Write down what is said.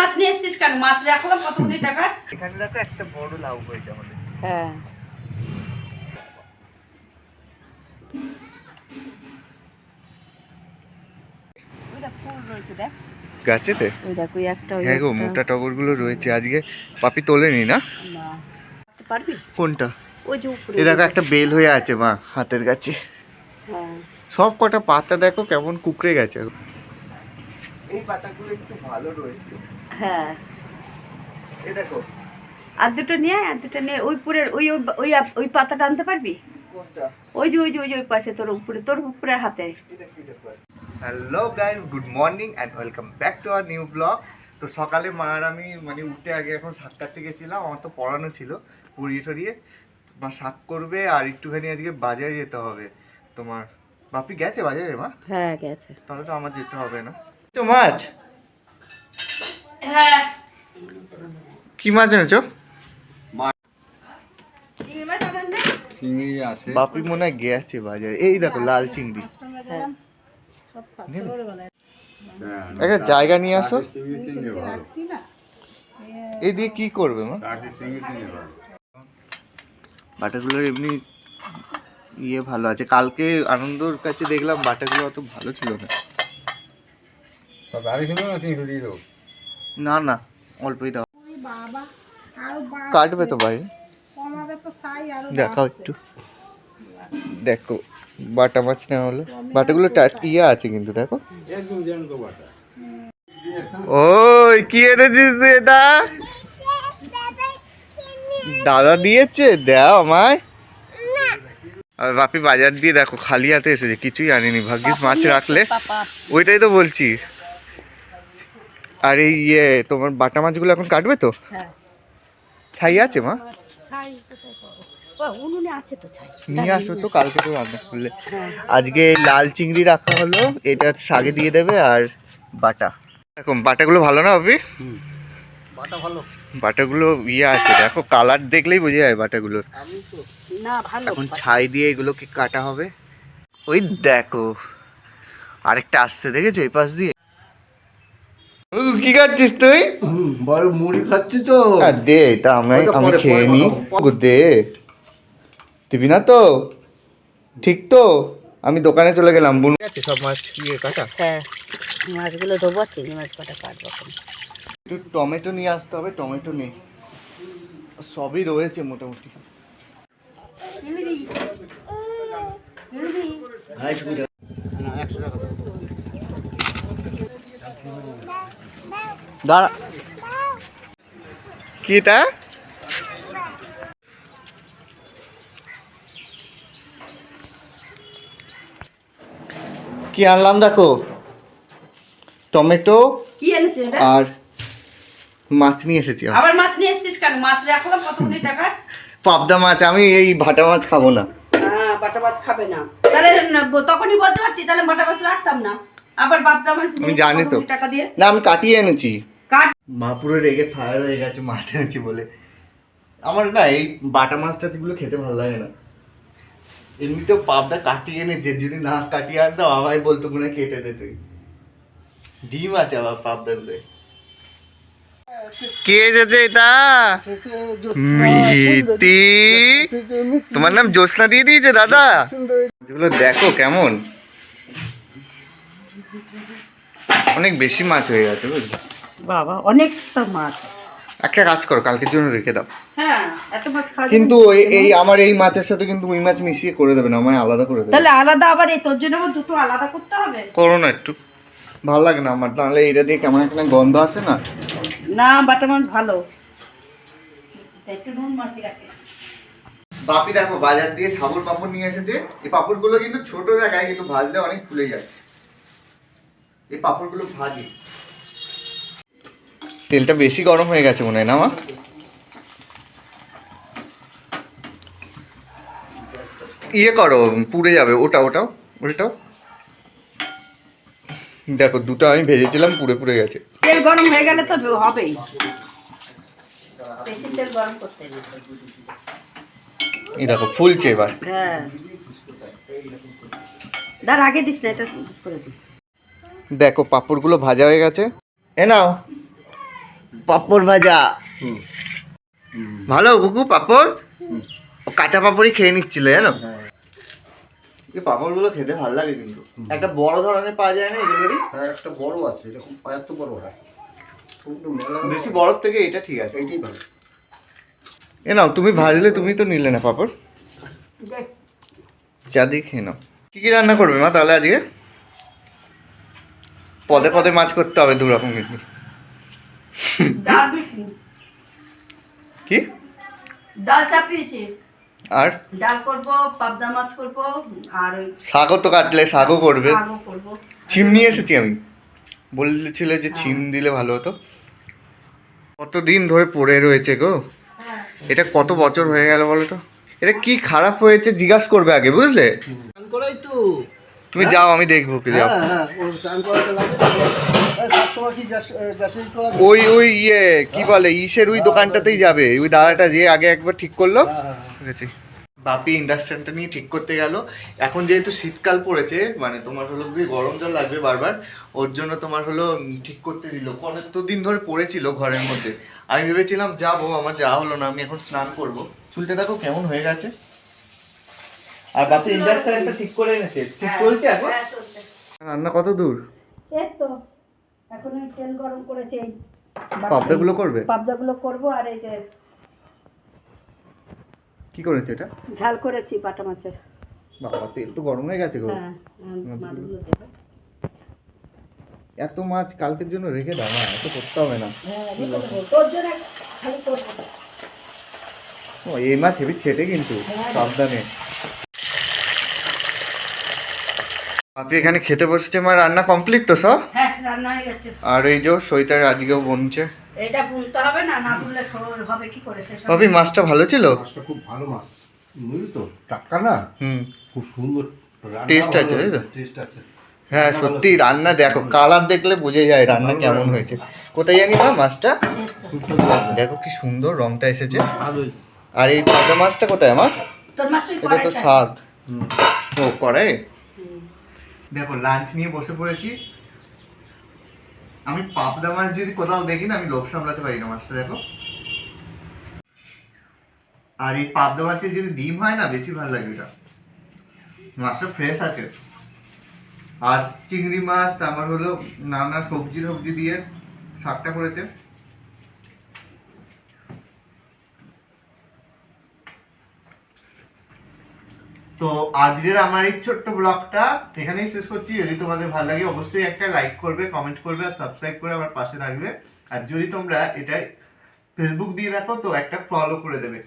মাছ নিয়ে এসেছিস কেন? মাছ রাখলাম কতগুলি টাকা। এখানে দেখো একটা বড় লাউ হয়েছে আমাদের। হ্যাঁ ওইটা ফুল রয়েছে দেখ গাছেতে। ওই দেখ ওই একটা ওই হ্যাঁ গো, মোটা টগরগুলো রয়েছে। আজকে পাপি তোলেনি না? না পারবি কোনটা? ওই যে উপরে। এই দেখো একটা বেল হয়ে আছে মা হাতের কাছে। হ্যাঁ সব কটা পাতা দেখো কেমন কুকড়ে গেছে। এই পাতাগুলো একটু ভালো রয়েছে। হ্যাঁ এই দেখো আর দুটো নিয়ে ওই পুরের ওই ওই ওই পাতাটা আনতে পারবি? কোনটা? ওই যে ওই পাশে তোর উপরের হাতে। Hello guys, good morning and welcome back to our new blog. তো সকালে মা আর আমি উঠে আগে এখন শাক কাটতে গেছিলাম। আমার তো পড়ানো ছিল, পড়িয়ে টড়িয়ে মা শাক করবে আর একটুখানি আজকে বাজারে যেতে হবে। তোমার বাপি গেছে বাজারে মা? হ্যাঁ গেছে। তাহলে তো আমার যেতে হবে না। তো মাছ, হ্যাঁ কি মাছ এনেছো? বাপি মনে হয় গেছে বাজারে। এই দেখো লাল চিংড়ি। একটা জায়গা নিয়ে আসো। এই দিয়ে কি করবে মা? বাটাগুলোর এমনি ভালো আছে। কালকে আনন্দর কাছে দেখলাম বাটাগুলো অত ভালো ছিল না। না না অল্পই দাও। কাটবে তো ভাই, দেখাও একটু। দেখো বাটা মাছ নেওয়া হলো। বাটাগুলো আছে কিন্তু দেখো। ওই কি এনেছিস এটা? দাদা দিয়েছে, দাও আমায়। আর বাপি বাজার দিয়ে দেখো খালি হাতে এসেছে, কিছুই আনিনি। ভাগ্যিস মাছ রাখলে। ওইটাই তো বলছি। আর এই তোমার বাটা মাছগুলো এখন কাটবে তো? ছাই আছে মা? নিয়ে আসো তো, কালকে তো রান্না করলে। আজকে লাল চিংড়ি রাখা হলো, এটা শাকে দিয়ে দেবে। আর বাটা দেখো, বাটাগুলো ভালো না বাপি? বাটা ভালো, বাটাগুলো আছে দেখো, কালার দেখলেই বোঝা যায় বাটাগুলোর। এখন ছাই দিয়ে এগুলোকে কাটা হবে। ওই দেখো আরেকটা আসছে, দেখেছো এই পাশ দিয়ে। কি খাচ্ছিস তুই? বড় মুড়ি খাচ্ছি তো। দে, তা আমি খেয়ে নি। দে, দিবি না তো? ঠিক তো? আমি দোকানে চলে গেলাম। বুন আছে সব মাছ কাটা। হ্যাঁ মাছগুলো দেবো, চিংড়ি মাছ কাটা কাটবো। একটু টমেটো নিয়ে আসতে হবে। টমেটো নেই, সবই রয়েছে মোটামুটি। দাঁড়া, কি তা? কি আনলাম দেখো, টমেটো কি এনেছে এটা? আর মাছ নিয়ে এসেছি। আবার মাছ নিয়ে এসেছিস কেন? মাছ রাখলাম কতগুলি টাকা। পাবদা মাছ। আমি এই ভাটা মাছ খাবো না। হ্যাঁ বাটা মাছ খাবে না, তাহলে তখনই বলতে পারতি, তাহলে বাটা মাছ রাখতাম না। আবার বাটা মাছ আমি জানি তো টাকা দিয়ে। না, আমি কাটিয়ে এনেছি। কাট। মা পুরো রেগে ফায়ার হয়ে গেছে মাছ এনেছি বলে। আমার না এই বাটা মাছটা গুলো খেতে ভালো লাগে না। এমনিতেও পাবদা কাটিয়ে এনেছে, যদি না কাটিয়ে আনতাম আমায় বলতো মনে কেটে দে তুই। ডিম আছে আবার পাবদা গুলো। কে এসেছে এটা? মিতি, তোমার নাম জ্যোৎস্না দিয়ে দিয়েছে দাদা। এগুলো দেখো কেমন, অনেক বেশি মাছ হয়ে গেছে বুঝলি। বাবা অনেকটা মাছ। একটা কাজ করো, কালকের জন্য রেখে দাও। হ্যাঁ এত মাছ খাওয়া কিন্তু এই আমার এই মাছের সাথে কিন্তু ওই মাছ মিশিয়ে করে দেবে না, আমায় আলাদা করে দেবে। তাহলে আলাদা আবার এই তোর জন্য আবার দুটো আলাদা করতে হবে। করো না একটু, ভালো লাগে না আমার। তাহলে এটা দিয়ে কেমন একটা গন্ধ আসে না। না বাটা মাছ ভালো, একটু নুন মাছি রাখে। বাপি দেখো বাজার দিয়ে সাবুর পাপড় নিয়ে এসেছে। এই পাপড়গুলো কিন্তু ছোট জায়গায়, কিন্তু ভাজলে অনেক ফুলে যায়। এই পাপড়গুলো ভাজি। তেলটা বেশি গরম হয়ে গেছে মনে হয় না মা? করো, পুড়ে যাবে। ওটাও দেখো, দুটো আমি ভেজেছিলাম, পুড়ে গেছে। তেল গরম হয়ে গেলে তো হবেই, বেশি তেল গরম করতে না। এই দেখো ফুলছে এবার। হ্যাঁ দাঁড় আগে দিস না, এটা করে দিস। দেখো পাপড়গুলো ভাজা হয়ে গেছে। এ নাও, পাঁপড় ভাজা। ভালো বুকু পাঁপড়, ও কাঁচা পাঁপড়ই খেয়ে নিচ্ছিল জানো। এই পাঁপড়গুলো খেতে ভালো লাগে কিন্তু একটা বড় ধরনের পাওয়া যায় না এগুলোরই। হ্যাঁ একটা বড় আছে, এরকম এত বড় হয়, বেশি বড় থেকে এটা ঠিক আছে। এইটাই ভালো। এ নাও তুমি ভাজলে, তুমি তো নিলে না পাঁপড়, চা দিয়ে খেয়ে নাও। কি কি রান্না করবে মা তাহলে আজকে? পদে পদে মাছ করতে হবে দু রকম কিন্তু। কি ডাল চাপিয়েছি, আর ডাল করবো, পাবদা মাছ করবো, আর ওই শাকও তো কাটলে, শাকও করবে। শাকও করবো। ছিম নিয়ে এসেছি আমি, বলছিলে যে ছিম দিলে ভালো হতো। কতদিন ধরে পড়ে রয়েছে গো, এটা কত বছর হয়ে গেল বলো তো। এটা কি খারাপ হয়েছে জিজ্ঞাসা করবে আগে, বুঝলে? চান করাই তো। তুমি যাও, আমি দেখবো কি যাও। হ্যাঁ হ্যাঁ, ও চান করাতে লাগে। সবসময় কি গ্যাসে করা? ওই ওই ইয়ে কি বলে ইসের ওই দোকানটাতেই যাবে, ওই দাদাটা যে আগে একবার ঠিক করলো। ঠিক আছে, বাপি ইন্ডাকশনটা নিয়ে ঠিক করতে গেল। এখন যেহেতু শীতকাল পড়েছে, মানে তোমার হলো কি গরম জল লাগবে বারবার, ওর জন্য তোমার হলো ঠিক করতে দিল। অনেক তো দিন ধরে পড়েছিল ঘরের মধ্যে। আমি ভেবেছিলাম যাবো, আমার যাওয়া হলো না। আমি এখন স্নান করব। চুলটা দেখো কেমন হয়ে গেছে। আর বাপি ইন্ডাকশনটা ঠিক করে এনেছে, ঠিক চলছে এখন। হ্যাঁ, চলছে। রান্না কত দূর? এই তো এখন ওই তেল গরম করেছে, এই পাবদাগুলো করবে? পাবদাগুলো করবো, আর এই যে কি করেছে এটা? ঝাল করেছি বাটা মাছের। বাবা তেল তো গরম হয়ে গেছে গো। হ্যাঁ, মাছগুলো দেবো। এত মাছ কালকের জন্য রেখে দাও না, এত করতে হবে না। হ্যাঁ, রেখে দেবো। তোর জন্য খালি করবো। ও এই মাছ হেবি ছেটে কিন্তু, হ্যাঁ। সাবধানে। আপনি এখানে খেতে বসেছে, মা রান্না কমপ্লিট তো সব? হ্যাঁ, রান্না হয়ে গেছে। আর এই যে সৈতার আজকেও বনছে। এটা ভুলতে হবে না, না ভুললে সরল হবে কি করে শেষ হবে? ভাবি মাছটা ভালো ছিল? মাছটা খুব ভালো মাছ, বুঝলি তো, টাটকা না, হুম, খুব সুন্দর Taste আছে, তাই তো? টেস্ট আছে। হ্যাঁ সত্যি রান্না দেখো, কালার দেখলে বোঝা যায় রান্না কেমন হয়েছে। কোথায় জানি মা মাছটা? খুব সুন্দর। দেখো কি সুন্দর রংটা এসেছে। ভালোই। আর এই পাবদা মাছটা কোথায় আমার? তোর মাছ তুই এটা তো কড়াইতে। শাক। হুম। ও করে। হুম। দেখো লাঞ্চ নিয়ে বসে পড়েছি। আমি পাবদা মাছ যদি কোথাও দেখি না, আমি লোভ সামলাতে পারি না। মাছটা দেখো, আর এই পাবদা মাছের যদি ডিম হয় না, বেশি ভালো লাগে। এটা মাছটা ফ্রেশ আছে। আর চিংড়ি মাছ, তারপর হলো নানা সবজি টবজি দিয়ে শাকটা করেছে। তো আজকের আমার এই ছোট্ট ব্লগটা এখানেই শেষ করছি। যদি তোমাদের ভালো লাগে অবশ্যই একটা লাইক করবে, কমেন্ট করবে, আর সাবস্ক্রাইব করে আমার পাশে থাকবে। আর যদি তোমরা এটা ফেসবুক দিয়ে দেখো তো একটা ফলো করে দেবে।